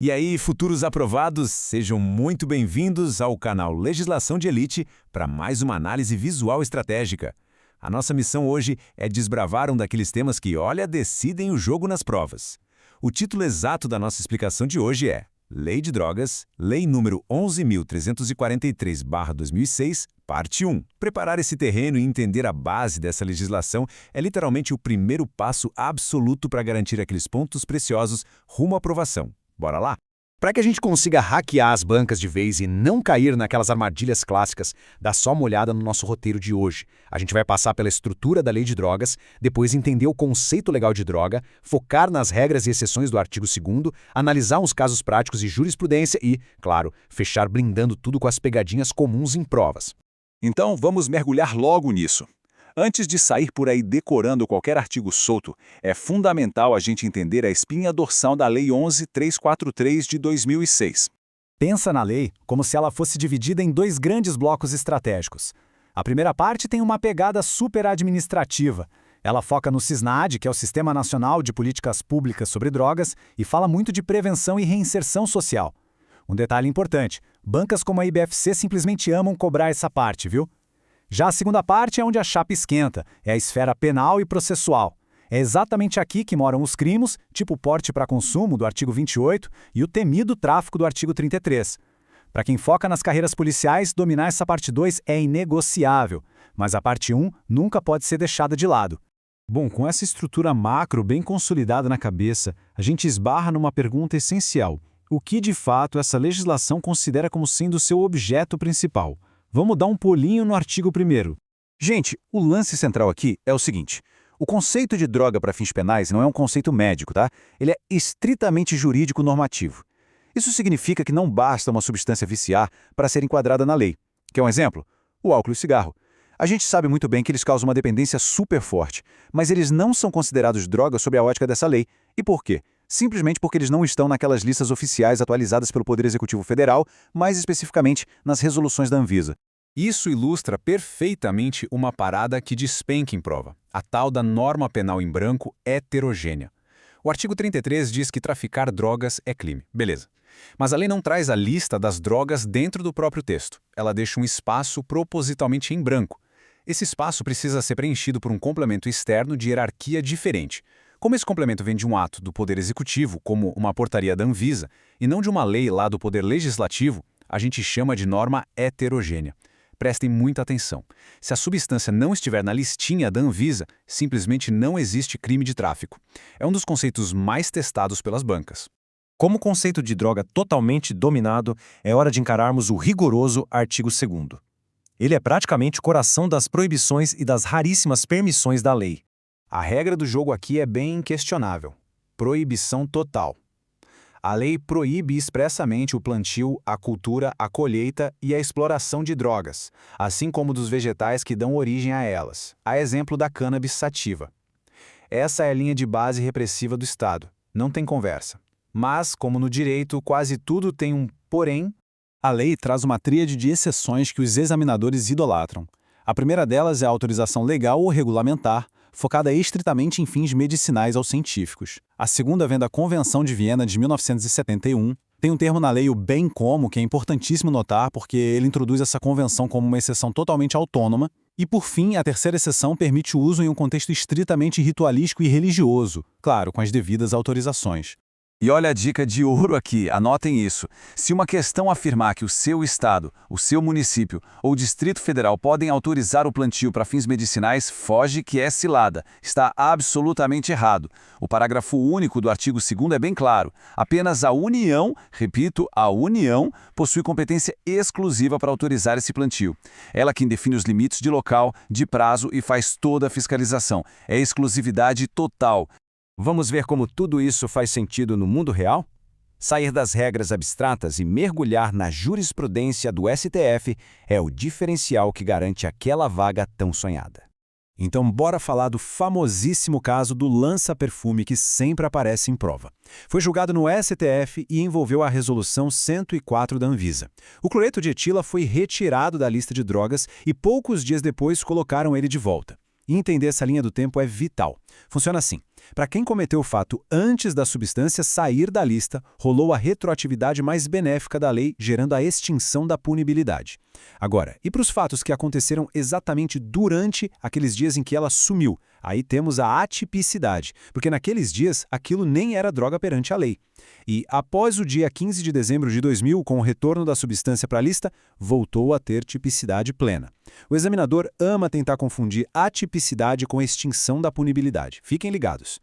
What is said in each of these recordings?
E aí, futuros aprovados, sejam muito bem-vindos ao canal Legislação de Elite para mais uma análise visual estratégica. A nossa missão hoje é desbravar um daqueles temas que, olha, decidem o jogo nas provas. O título exato da nossa explicação de hoje é Lei de Drogas, Lei número 11.343/2006, parte 1. Preparar esse terreno e entender a base dessa legislação é literalmente o primeiro passo absoluto para garantir aqueles pontos preciosos rumo à aprovação. Bora lá? Para que a gente consiga hackear as bancas de vez e não cair naquelas armadilhas clássicas, dá só uma olhada no nosso roteiro de hoje. A gente vai passar pela estrutura da lei de drogas, depois entender o conceito legal de droga, focar nas regras e exceções do artigo 2º, analisar uns casos práticos e jurisprudência e, claro, fechar blindando tudo com as pegadinhas comuns em provas. Então vamos mergulhar logo nisso. Antes de sair por aí decorando qualquer artigo solto, é fundamental a gente entender a espinha dorsal da Lei 11.343 de 2006. Pensa na lei como se ela fosse dividida em dois grandes blocos estratégicos. A primeira parte tem uma pegada super administrativa. Ela foca no SISNAD, que é o Sistema Nacional de Políticas Públicas sobre Drogas, e fala muito de prevenção e reinserção social. Um detalhe importante, bancas como a IBFC simplesmente amam cobrar essa parte, viu? Já a segunda parte é onde a chapa esquenta, é a esfera penal e processual. É exatamente aqui que moram os crimes, tipo porte para consumo do artigo 28 e o temido tráfico do artigo 33. Para quem foca nas carreiras policiais, dominar essa parte 2 é inegociável, mas a parte 1 nunca pode ser deixada de lado. Bom, com essa estrutura macro bem consolidada na cabeça, a gente esbarra numa pergunta essencial. O que de fato essa legislação considera como sendo seu objeto principal? Vamos dar um pulinho no artigo 1º. Gente, o lance central aqui é o seguinte. O conceito de droga para fins penais não é um conceito médico, tá? Ele é estritamente jurídico normativo. Isso significa que não basta uma substância viciar para ser enquadrada na lei. Quer um exemplo? O álcool e o cigarro. A gente sabe muito bem que eles causam uma dependência super forte, mas eles não são considerados drogas sob a ótica dessa lei. E por quê? Simplesmente porque eles não estão naquelas listas oficiais atualizadas pelo Poder Executivo Federal, mais especificamente nas resoluções da Anvisa. Isso ilustra perfeitamente uma parada que despenca em prova, a tal da norma penal em branco heterogênea. O artigo 33 diz que traficar drogas é crime, beleza. Mas a lei não traz a lista das drogas dentro do próprio texto. Ela deixa um espaço propositalmente em branco. Esse espaço precisa ser preenchido por um complemento externo de hierarquia diferente. Como esse complemento vem de um ato do Poder Executivo, como uma portaria da Anvisa, e não de uma lei lá do Poder Legislativo, a gente chama de norma heterogênea. Prestem muita atenção. Se a substância não estiver na listinha da Anvisa, simplesmente não existe crime de tráfico. É um dos conceitos mais testados pelas bancas. Como o conceito de droga totalmente dominado, é hora de encararmos o rigoroso artigo 2º. Ele é praticamente o coração das proibições e das raríssimas permissões da lei. A regra do jogo aqui é bem questionável. Proibição total. A lei proíbe expressamente o plantio, a cultura, a colheita e a exploração de drogas, assim como dos vegetais que dão origem a elas, a exemplo da cannabis sativa. Essa é a linha de base repressiva do Estado, não tem conversa. Mas, como no direito, quase tudo tem um porém. A lei traz uma tríade de exceções que os examinadores idolatram. A primeira delas é a autorização legal ou regulamentar, focada estritamente em fins medicinais ou científicos. A segunda vem da Convenção de Viena de 1971. Tem um termo na lei, o bem como, que é importantíssimo notar porque ele introduz essa convenção como uma exceção totalmente autônoma. E, por fim, a terceira exceção permite o uso em um contexto estritamente ritualístico e religioso, claro, com as devidas autorizações. E olha a dica de ouro aqui, anotem isso. Se uma questão afirmar que o seu estado, o seu município ou Distrito Federal podem autorizar o plantio para fins medicinais, foge que é cilada. Está absolutamente errado. O parágrafo único do artigo 2º é bem claro. Apenas a União, repito, a União, possui competência exclusiva para autorizar esse plantio. Ela quem define os limites de local, de prazo e faz toda a fiscalização. É exclusividade total. Vamos ver como tudo isso faz sentido no mundo real? Sair das regras abstratas e mergulhar na jurisprudência do STF é o diferencial que garante aquela vaga tão sonhada. Então bora falar do famosíssimo caso do lança-perfume que sempre aparece em prova. Foi julgado no STF e envolveu a Resolução 104 da Anvisa. O cloreto de etila foi retirado da lista de drogas e poucos dias depois colocaram ele de volta. E entender essa linha do tempo é vital. Funciona assim. Para quem cometeu o fato antes da substância sair da lista, rolou a retroatividade mais benéfica da lei, gerando a extinção da punibilidade. Agora, e para os fatos que aconteceram exatamente durante aqueles dias em que ela sumiu? Aí temos a atipicidade, porque naqueles dias aquilo nem era droga perante a lei. E após o dia 15 de dezembro de 2000, com o retorno da substância para a lista, voltou a ter tipicidade plena. O examinador ama tentar confundir atipicidade com extinção da punibilidade. Fiquem ligados.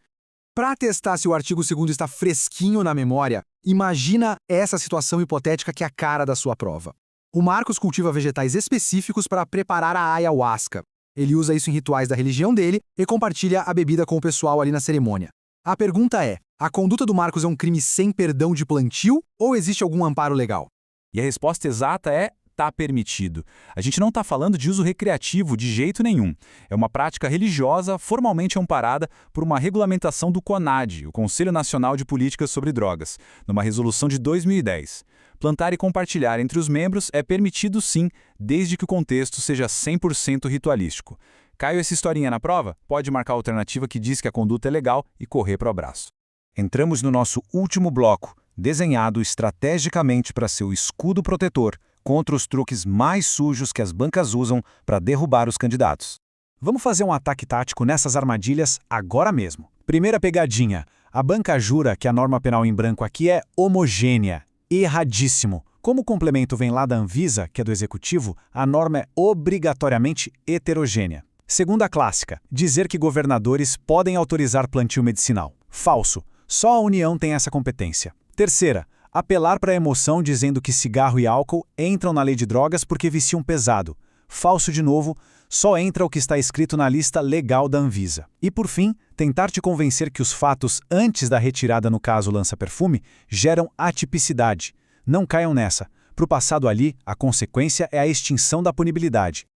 Para testar se o artigo 2º está fresquinho na memória, imagina essa situação hipotética que é a cara da sua prova. O Marcos cultiva vegetais específicos para preparar a ayahuasca. Ele usa isso em rituais da religião dele e compartilha a bebida com o pessoal ali na cerimônia. A pergunta é, a conduta do Marcos é um crime sem perdão de plantio ou existe algum amparo legal? E a resposta exata é: tá permitido. A gente não está falando de uso recreativo de jeito nenhum. É uma prática religiosa formalmente amparada por uma regulamentação do CONAD, o Conselho Nacional de Políticas sobre Drogas, numa resolução de 2010. Plantar e compartilhar entre os membros é permitido sim, desde que o contexto seja 100% ritualístico. Caiu essa historinha na prova? Pode marcar a alternativa que diz que a conduta é legal e correr para o abraço. Entramos no nosso último bloco, desenhado estrategicamente para ser o escudo protetor contra os truques mais sujos que as bancas usam para derrubar os candidatos. Vamos fazer um ataque tático nessas armadilhas agora mesmo. Primeira pegadinha. A banca jura que a norma penal em branco aqui é homogênea. Erradíssimo. Como o complemento vem lá da Anvisa, que é do Executivo, a norma é obrigatoriamente heterogênea. Segunda clássica. Dizer que governadores podem autorizar plantio medicinal. Falso. Só a União tem essa competência. Terceira. Apelar para a emoção dizendo que cigarro e álcool entram na lei de drogas porque viciam pesado. Falso de novo, só entra o que está escrito na lista legal da Anvisa. E por fim, tentar te convencer que os fatos antes da retirada no caso lança-perfume geram atipicidade. Não caiam nessa. Para o passado ali, a consequência é a extinção da punibilidade.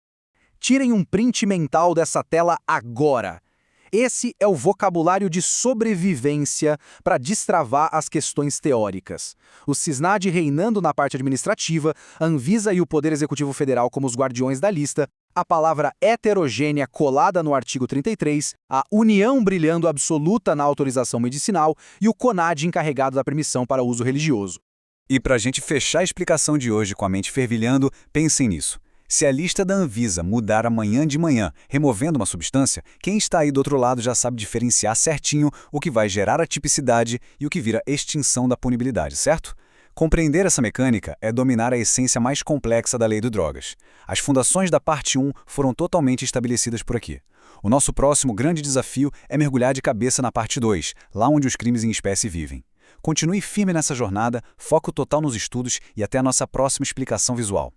Tirem um print mental dessa tela agora. Esse é o vocabulário de sobrevivência para destravar as questões teóricas. O CISNAD reinando na parte administrativa, a Anvisa e o Poder Executivo Federal como os guardiões da lista, a palavra heterogênea colada no artigo 33, a União brilhando absoluta na autorização medicinal e o CONAD encarregado da permissão para uso religioso. E para a gente fechar a explicação de hoje com a mente fervilhando, pensem nisso. Se a lista da Anvisa mudar amanhã de manhã, removendo uma substância, quem está aí do outro lado já sabe diferenciar certinho o que vai gerar a tipicidade e o que vira extinção da punibilidade, certo? Compreender essa mecânica é dominar a essência mais complexa da lei de drogas. As fundações da parte 1 foram totalmente estabelecidas por aqui. O nosso próximo grande desafio é mergulhar de cabeça na parte 2, lá onde os crimes em espécie vivem. Continue firme nessa jornada, foco total nos estudos e até a nossa próxima explicação visual.